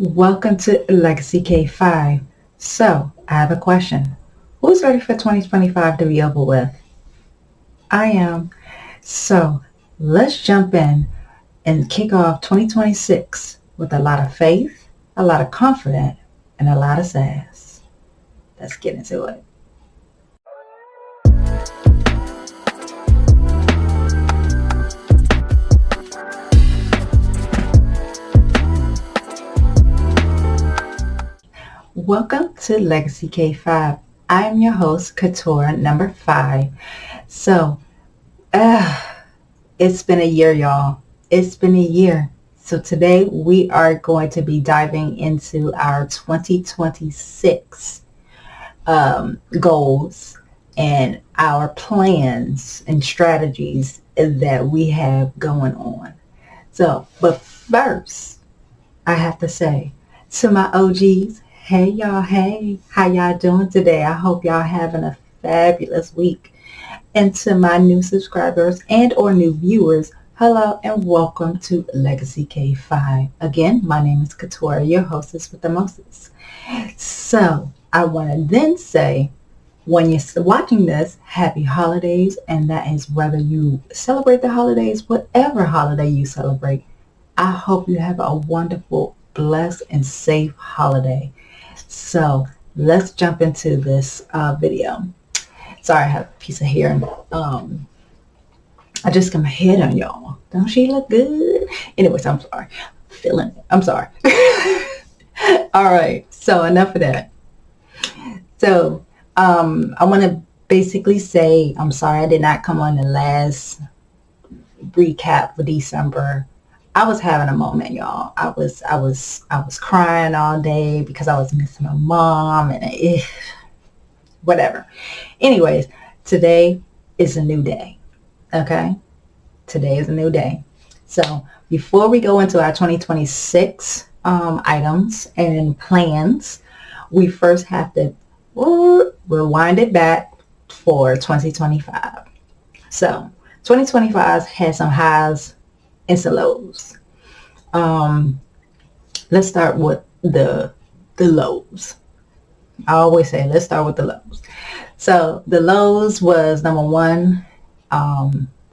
Welcome to Legacy K5. So, I have a question. Who's ready for 2025 to be over with? I am. So, let's jump in and kick off 2026 with a lot of faith, a lot of confidence, and a lot of sass. Let's get into it. Welcome to Legacy K5. I am your host, Couture number 5. So, it's been a year, y'all. It's been a year. So today we are going to be diving into our 2026 goals and our plans and strategies that we have going on. So, but first, I have to say to my OGs, hey y'all, hey, how y'all doing today? I hope y'all having a fabulous week. And to my new subscribers and or new viewers, hello and welcome to Legacy K5. Again, my name is Couture, your hostess with the mostest. So I want to then say, when you're watching this, happy holidays, and that is whether you celebrate the holidays, whatever holiday you celebrate. I hope you have a wonderful, blessed, and safe holiday. So let's jump into this video. Sorry, I have a piece of hair. I just got my head on y'all. Don't she look good? Anyways, I'm sorry. Feeling it. I'm sorry. All right. So enough of that. So I want to basically say I'm sorry I did not come on the last recap for December. I was having a moment, y'all. I was crying all day because I was missing my mom and whatever. Anyways, today is a new day. Okay? Today is a new day. So before we go into our 2026 items and plans, we first have to rewind it back for 2025. So 2025 has some highs and some lows. Let's start with the lows. I always say let's start with the lows. So the lows was number one.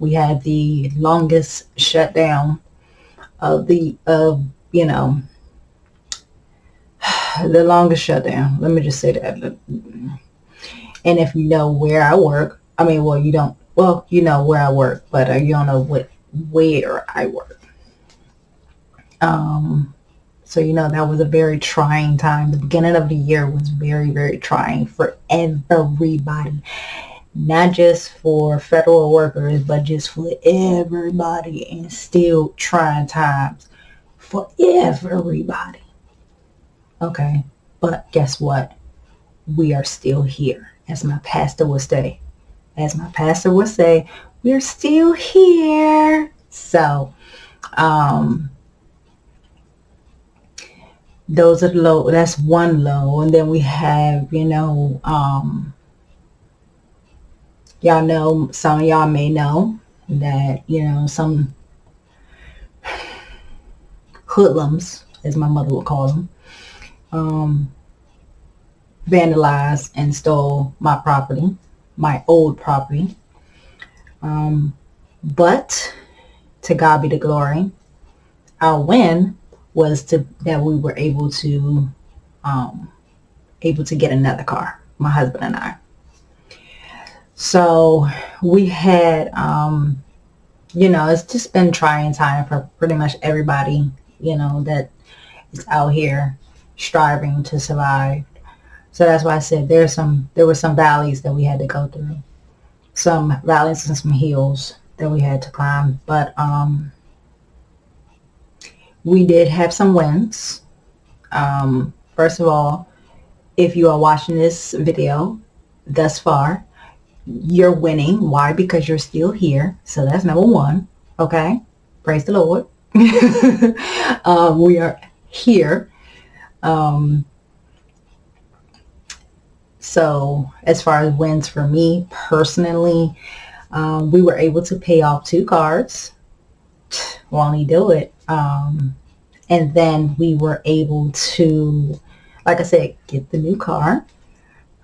We had the longest shutdown of the longest shutdown. Let me just say that. And if you know where I work, you don't. Well, you know where I work, but you don't know where I work. So that was a very trying time. The beginning of the year was very, very trying for everybody. Not just for federal workers, but just for everybody, and still trying times for everybody. Okay, but guess what? We are still here. As my pastor would say, we're still here. So, those are the low. That's one low. And then we have, y'all know, some of y'all may know that, some hoodlums, as my mother would call them, vandalized and stole my property, my old property. But to God be the glory. Our win was that we were able to get another car, my husband and I. So we had, it's just been trying time for pretty much everybody, that is out here striving to survive. So that's why I said there were some valleys that we had to go through, some valleys and some hills that we had to climb. But we did have some wins. First of all, if you are watching this video thus far, you're winning. Why? Because you're still here. So that's number one. Okay. Praise the Lord. We are here. So as far as wins for me personally, we were able to pay off 2 cards. Won't he do it? And then we were able to, like I said, get the new car.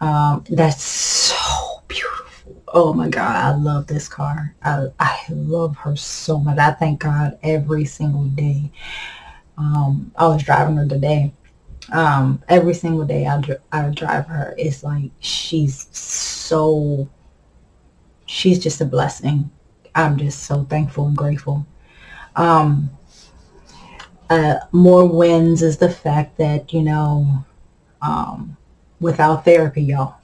That's so beautiful. Oh my God, I love this car. I love her so much. I thank God every single day. I was driving her today. Every single day I drive her. It's like she's just a blessing. I'm just so thankful and grateful. Um, More wins is the fact that, um, without therapy, y'all,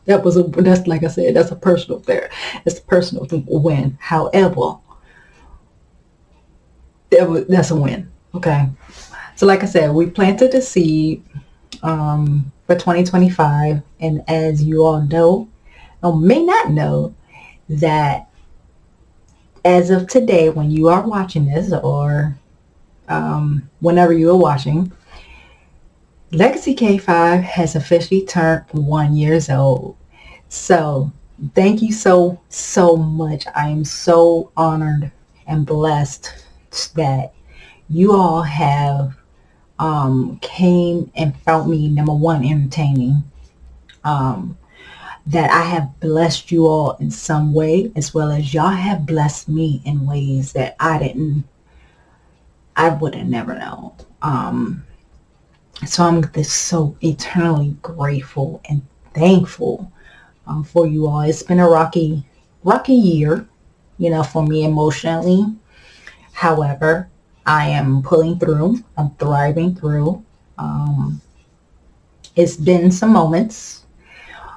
that's like I said, that's a personal it's a personal win. However, that's a win. Okay. So like I said, we planted the seed for 2025. And as you all know, or may not know, that as of today, when you are watching this, or whenever you are watching, Legacy K5 has officially turned 1 year old. So thank you so much. I am so honored and blessed that you all have came and found me, number one, entertaining. Um, that I have blessed you all in some way, as well as y'all have blessed me in ways that I would have never known. So I'm just so eternally grateful and thankful for you all. It's been a rocky year, for me emotionally. However, I am pulling through. I'm thriving through. Um, it's been some moments,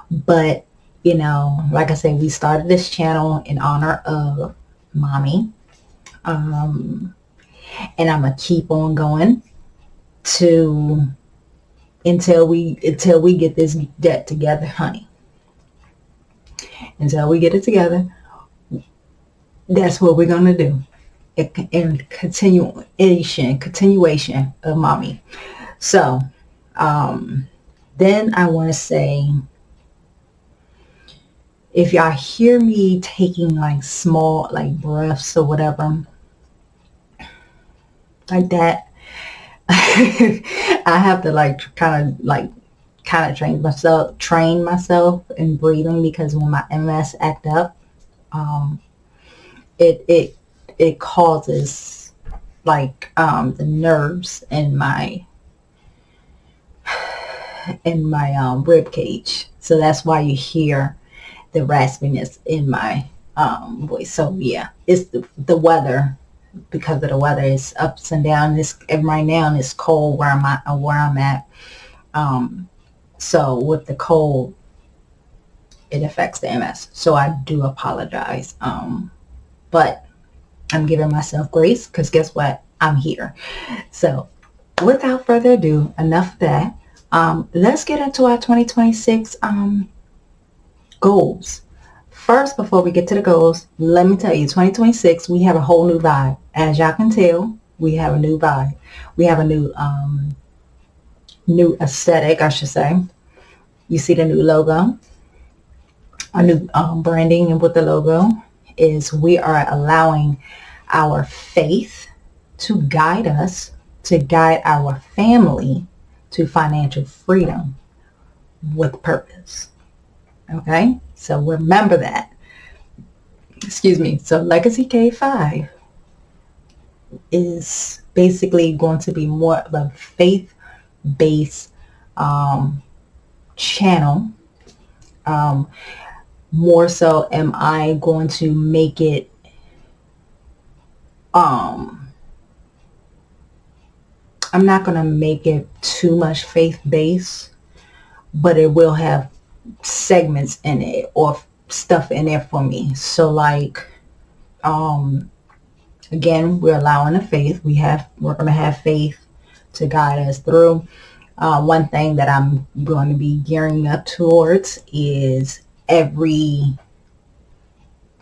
but like I said, we started this channel in honor of mommy, um, and I'm gonna keep on going to until we get this debt together, honey. Until we get it together, that's what we're gonna do. And continuation of mommy. So, then I want to say, if y'all hear me taking like small like breaths or whatever like that, I have to train myself in breathing, because when my MS act up, um, it causes the nerves in my rib cage. So that's why you hear the raspiness in my voice. So yeah, it's the weather. Because of the weather, it's ups and downs. And right now it's cold where I'm at. So with the cold, it affects the MS. So I do apologize. But I'm giving myself grace, because guess what? I'm here. So without further ado, enough of that. Let's get into our 2026 goals. First, before we get to the goals, let me tell you, 2026, we have a whole new vibe. As y'all can tell, we have a new vibe. We have a new aesthetic, I should say. You see the new logo, our new branding, and with the logo is we are allowing our faith to guide us, to guide our family to financial freedom with purpose. Okay? So remember that. Excuse me. So Legacy K5 is basically going to be more of a faith-based channel. More so am I going to make it I'm not going to make it too much faith-based, but it will have segments in it or stuff in there for me. So again, we're allowing the faith. We're going to have faith to guide us through. One thing that I'm going to be gearing up towards is every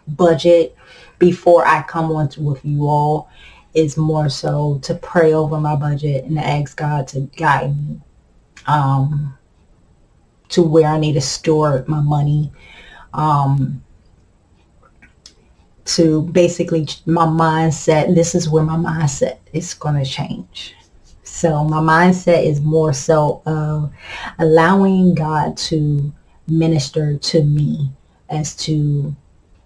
budget before I come on with you all is more so to pray over my budget and to ask God to guide me to where I need to store my money. to basically my mindset. This is where my mindset is going to change. So my mindset is more so of allowing God to minister to me as to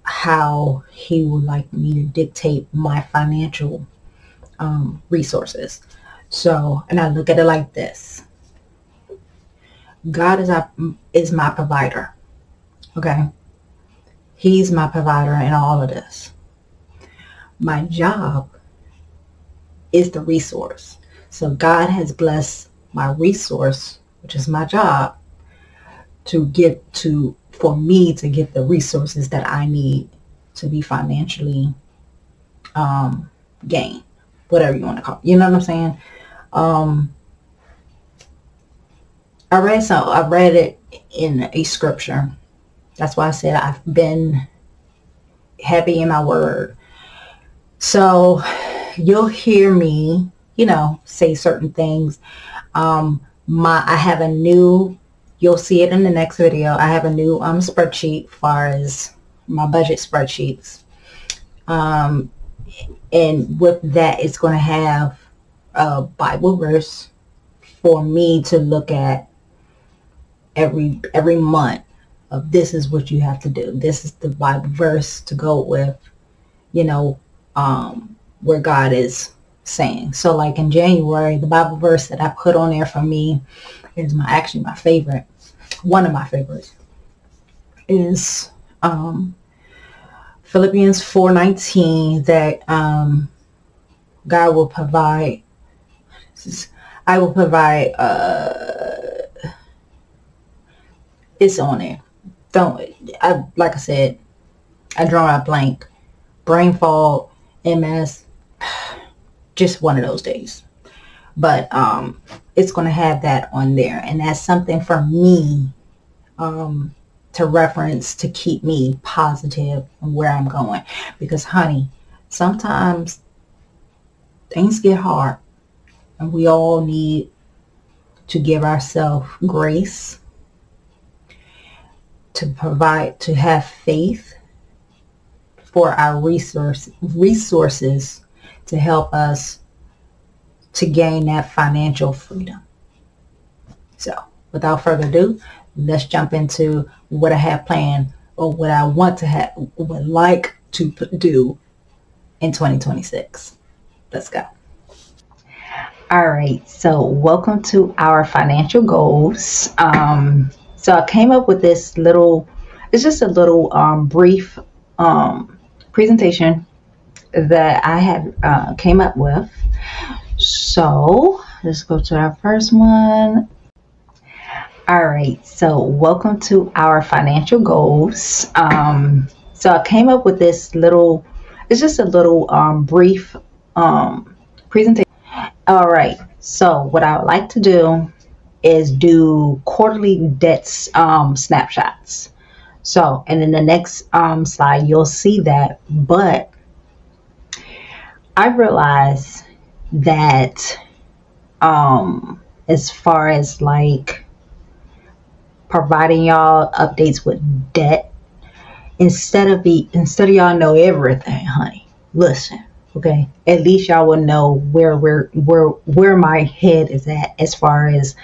how he would like me to dictate my financial resources. So, and I look at it like this. God is my provider. Okay. He's my provider in all of this. My job is the resource. So God has blessed my resource, which is my job, for me to get the resources that I need to be financially gained, whatever you want to call it. You know what I'm saying? I read it in a scripture. That's why I said I've been heavy in my word. So you'll hear me, say certain things. I have a new, you'll see it in the next video. I have a new spreadsheet as far as my budget spreadsheets. And with that, it's going to have a Bible verse for me to look at every month of this is what you have to do. This is the Bible verse to go with, where God is saying. So like in January, the Bible verse that I put on there for me is my favorite. One of my favorites is Philippians 4:19, that God will provide. I will provide. It's on there. Like I said, I draw a blank. Brain fog, MS, just one of those days. But it's going to have that on there. And that's something for me to reference to keep me positive on where I'm going. Because, honey, sometimes things get hard. And we all need to give ourselves grace, to have faith for our resources to help us to gain that financial freedom. So without further ado, let's jump into what I have planned, or what I would like to do in 2026. Let's go. All right, so welcome to our financial goals. So I came up with this it's just a little brief presentation that I had came up with. So let's go to our first one. All right, so welcome to our financial goals. So I came up with this it's just a little brief presentation. All right, so what I would like to do is do quarterly debts snapshots. So, and in the next slide, you'll see that. But I realized that as far as like providing y'all updates with debt, instead of y'all know everything, honey, listen, okay, at least y'all will know where my head is at as far as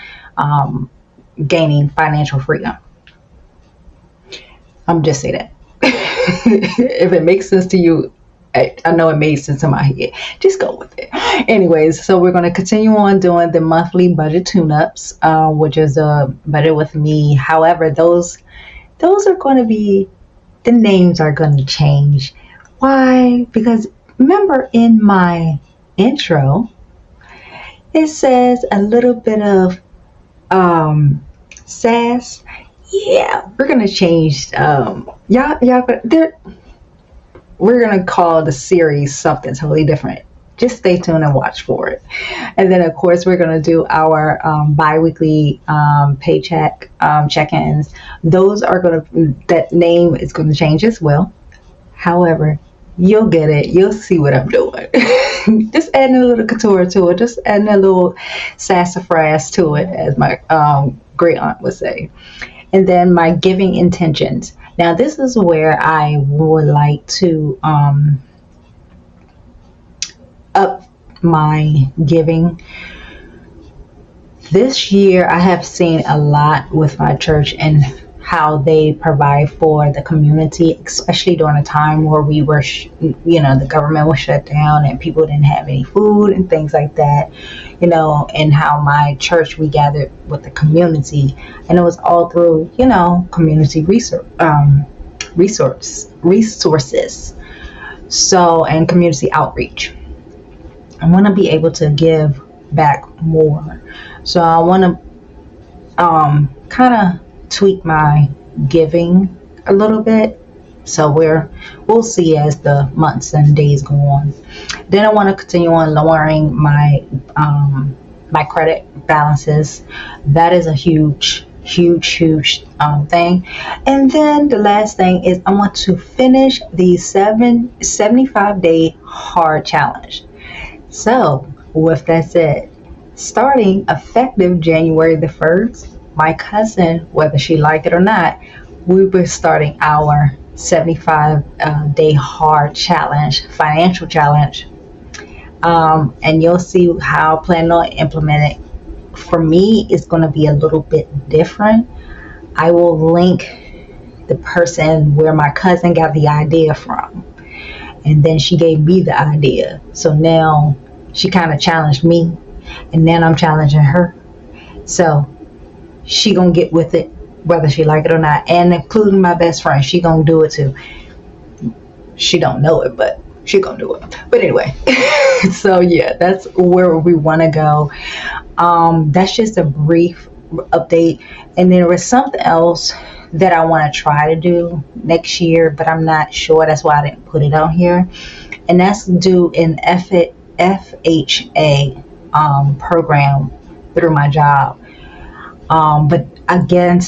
gaining financial freedom. I'm just saying that. If it makes sense to you, I know it made sense in my head. Just go with it. Anyways, so we're going to continue on doing the monthly budget tune-ups, which is a budget with me. However, those are going to be, the names are going to change. Why? Because remember in my intro, it says a little bit of sass. Yeah, we're gonna change. We're gonna call the series something totally different. Just stay tuned and watch for it. And then, of course, we're gonna do our bi-weekly paycheck check-ins. That name is gonna change as well. However, you'll get it. You'll see what I'm doing. Just adding a little couture to it. Just adding a little sassafras to it, as my great aunt would say. And then my giving intentions. Now, this is where I would like to up my giving. This year, I have seen a lot with my church and how they provide for the community, especially during a time where we were, the government was shut down and people didn't have any food and things like that, and how my church, we gathered with the community, and it was all through, community resources. So, and community outreach. I want to be able to give back more. So I want to kind of tweak my giving a little bit. So we'll see as the months and days go on. Then I want to continue on lowering my my credit balances. That is a huge thing. And then the last thing is I want to finish the 75-day hard challenge. So with that said, starting effective January the 1st, my cousin, whether she liked it or not, we were starting our 75-day hard challenge, financial challenge. And you'll see how I plan on implementing. For me, it's going to be a little bit different. I will link the person where my cousin got the idea from. And then she gave me the idea. So now she kind of challenged me. And then I'm challenging her. So she gonna get with it whether she like it or not. And including my best friend, she gonna do it too. She don't know it, but she gonna do it. But anyway, so yeah, that's where we want to go. That's just a brief update. And there was something else that I want to try to do next year, but I'm not sure. That's why I didn't put it on here. And that's do an FHA program through my job. But again,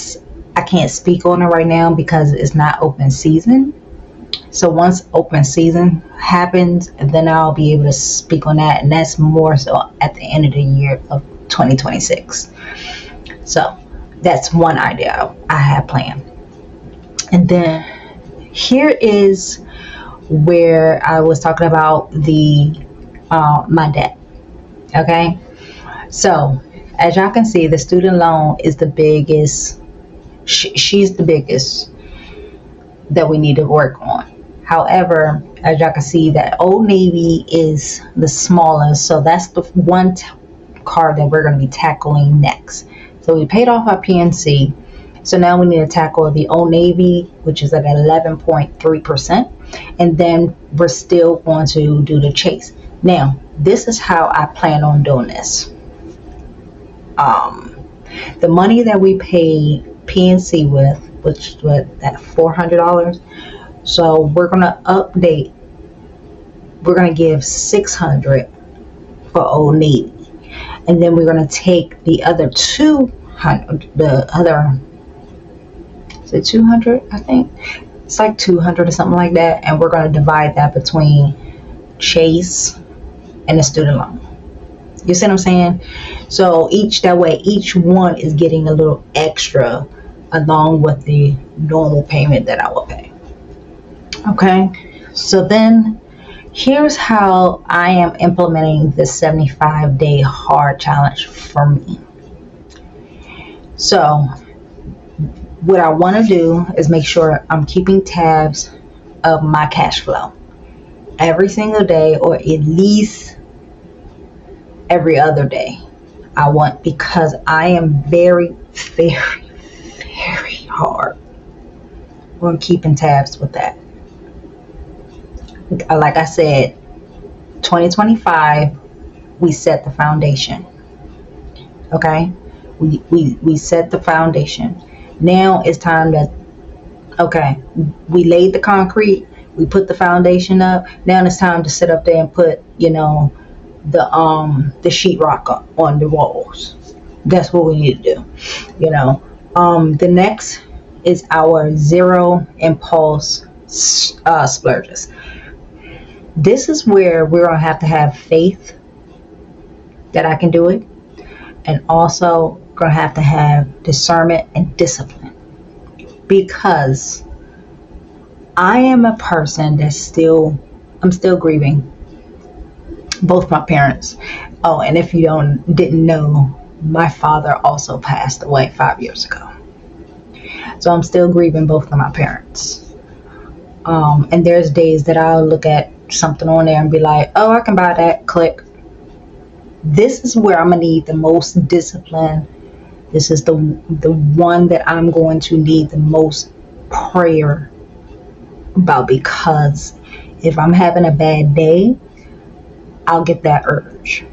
I can't speak on it right now because it's not open season. So once open season happens, then I'll be able to speak on that. And that's more so at the end of the year of 2026. So that's one idea I have planned. And then here is where I was talking about my debt. Okay. So as y'all can see, the student loan is the biggest. She's the biggest that we need to work on. However, as y'all can see, that Old Navy is the smallest. So that's the one card that we're going to be tackling next. So we paid off our PNC. So now we need to tackle the Old Navy, which is at 11.3%. And then we're still going to do the Chase. Now, this is how I plan on doing this. The money that we paid PNC with, which was that $400. So we're going to update. We're going to give $600 for Old Navy. And then we're going to take the other 200, is it 200? I think it's like 200 or something like that. And we're going to divide that between Chase and the student loan. You see what I'm saying? So each one is getting a little extra along with the normal payment that I will pay. Okay. So then here's how I am implementing the 75-day hard challenge for me. So what I want to do is make sure I'm keeping tabs of my cash flow every single day, or at least every other day. I want, because I am very, very, very hard on keeping tabs with that. Like I said, 2025, we set the foundation. Okay? We set the foundation. Now it's time that, okay, we laid the concrete, we put the foundation up. Now it's time to sit up there and put, the sheetrock on the walls. That's what we need to do. The next is our zero impulse splurges. This is where we're going to have faith that I can do it, and also going to have discernment and discipline, because I am a person I'm still grieving both my parents. Oh, and if you didn't know, my father also passed away 5 years ago. So I'm still grieving both of my parents. And there's days that I'll look at something on there and be like, oh, I can buy that, click. This is where I'm gonna need the most discipline. This is the one that I'm going to need the most prayer about, because if I'm having a bad day, I'll get that urge.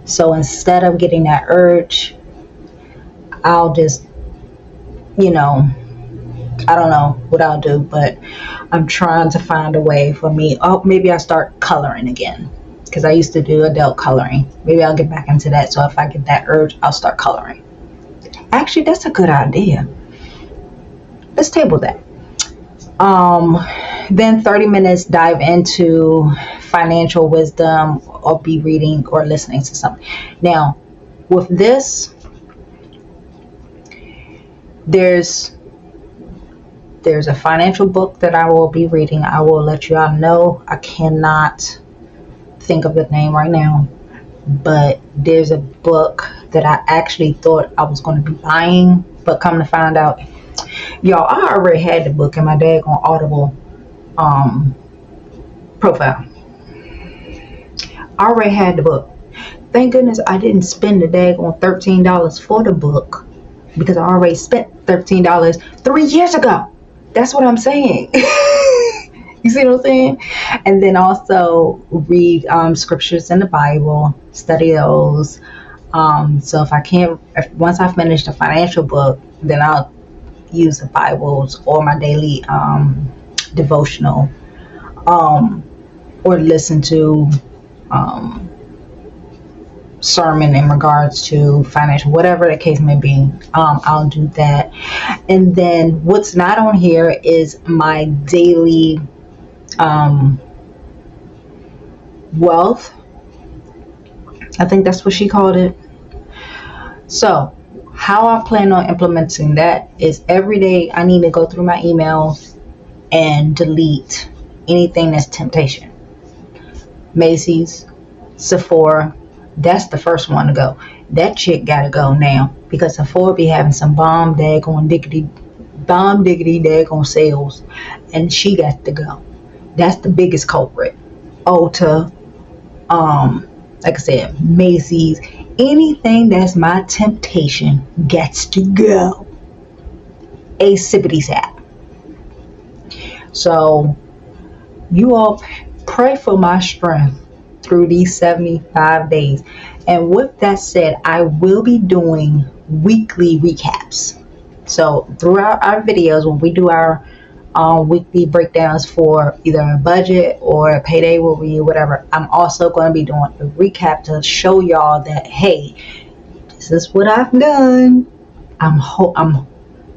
So instead of getting that urge, I'll just, I don't know what I'll do, but I'm trying to find a way for me. Oh, maybe I'll start coloring again, because I used to do adult coloring. Maybe I'll get back into that. So if I get that urge, I'll start coloring. Actually, that's a good idea. Let's table that. Then 30 minutes dive into financial wisdom, or be reading or listening to something. Now, with this, there's a financial book that I will be reading. I will let you all know. I cannot think of the name right now, but there's a book that I actually thought I was going to be buying, but come to find out, y'all, I already had the book in my daggone Audible profile. I already had the book. Thank goodness I didn't spend the daggone $13 for the book, because I already spent $13 3 years ago. That's what I'm saying. You see what I'm saying? And then also read scriptures in the Bible, study those. So once I finish the financial book, then I'll use the Bibles or my daily devotional, or listen to sermon in regards to financial, whatever the case may be. I'll do that. And then what's not on here is my daily wealth. I think that's what she called it. So how I plan on implementing that is every day I need to go through my emails and delete anything that's temptation. Macy's, Sephora, that's the first one to go. That chick gotta go now, because Sephora be having some bomb diggity daggone sales, and she got to go. That's the biggest culprit. Ulta, like I said, Macy's, anything that's my temptation gets to go. A sippity sap. So you all pray for my strength through these 75 days. And with that said, I will be doing weekly recaps. So throughout our videos, when we do our weekly breakdowns for either a budget or a payday review, whatever, I'm also going to be doing a recap to show y'all that, hey, this is what I've done. I'm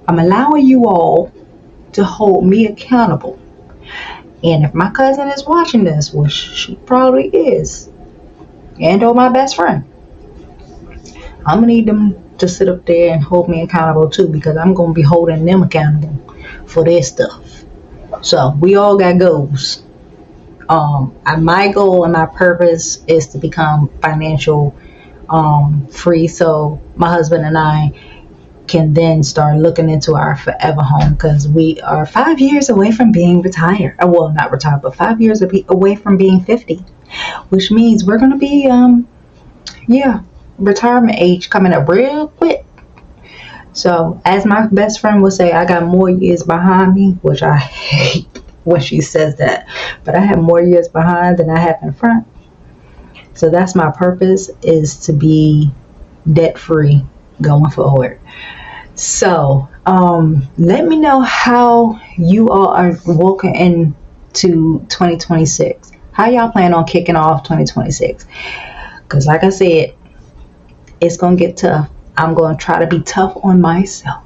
allowing you all to hold me accountable. And if my cousin is watching this, which she probably is, and or my best friend, I'm going to need them to sit up there and hold me accountable too, because I'm going to be holding them accountable for their stuff. So we all got goals. My goal and my purpose is to become financial free, so my husband and I can then start looking into our forever home, because we are 5 years away from being retired. Well, not retired, but 5 years away from being 50, which means we're going to be, retirement age coming up real quick. So as my best friend would say, I got more years behind me, which I hate when she says that, but I have more years behind than I have in front. So that's my purpose, is to be debt free going forward. So let me know how you all are walking into 2026. How y'all plan on kicking off 2026? Because like I said, it's going to get tough. I'm going to try to be tough on myself.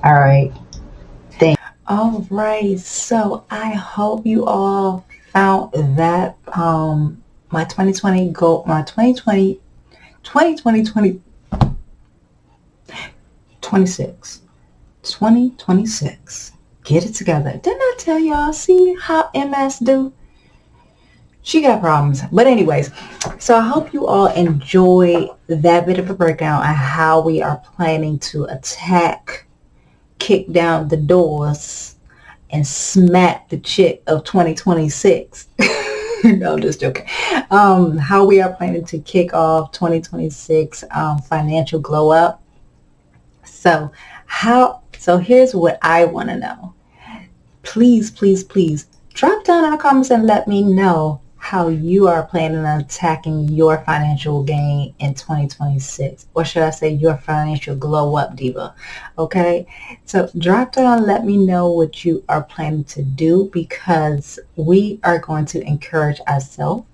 All right. Thanks. All right. So I hope you all found that my 2020 goal, my 2026. 2026 Get it together. Didn't I tell y'all? See how MS do? She got problems. But anyways, so I hope you all enjoy that bit of a breakdown on how we are planning to attack, kick down the doors, and smack the chick of 2026. No, I'm just joking. How we are planning to kick off 2026 financial glow up. So here's what I want to know. Please, please, please drop down in the comments and let me know how you are planning on attacking your financial gain in 2026. Or should I say your financial glow up, diva? Okay, so drop down and let me know what you are planning to do, because we are going to encourage ourselves.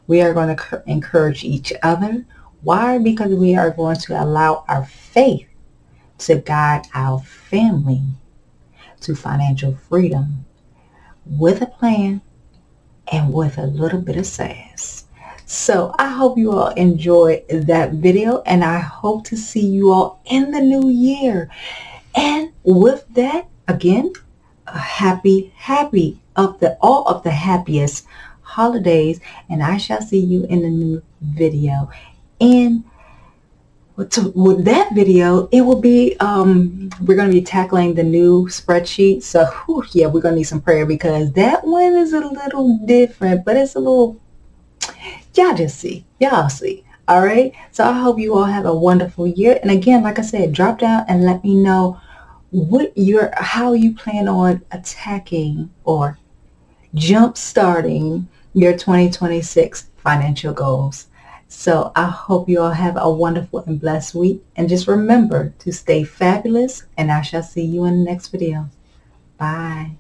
We are going to encourage each other. Why? Because we are going to allow our faith to guide our family to financial freedom with a plan and with a little bit of sass. So I hope you all enjoyed that video, and I hope to see you all in the new year. And with that, again, a happy all of the happiest holidays, and I shall see you in the new video. And with that video, it will be, we're going to be tackling the new spreadsheet. So, yeah, we're going to need some prayer, because that one is a little different, but it's a little, y'all see. All right. So I hope you all have a wonderful year. And again, like I said, drop down and let me know how you plan on attacking or jump starting your 2026 financial goals. So I hope you all have a wonderful and blessed week. And just remember to stay fabulous, and I shall see you in the next video. Bye.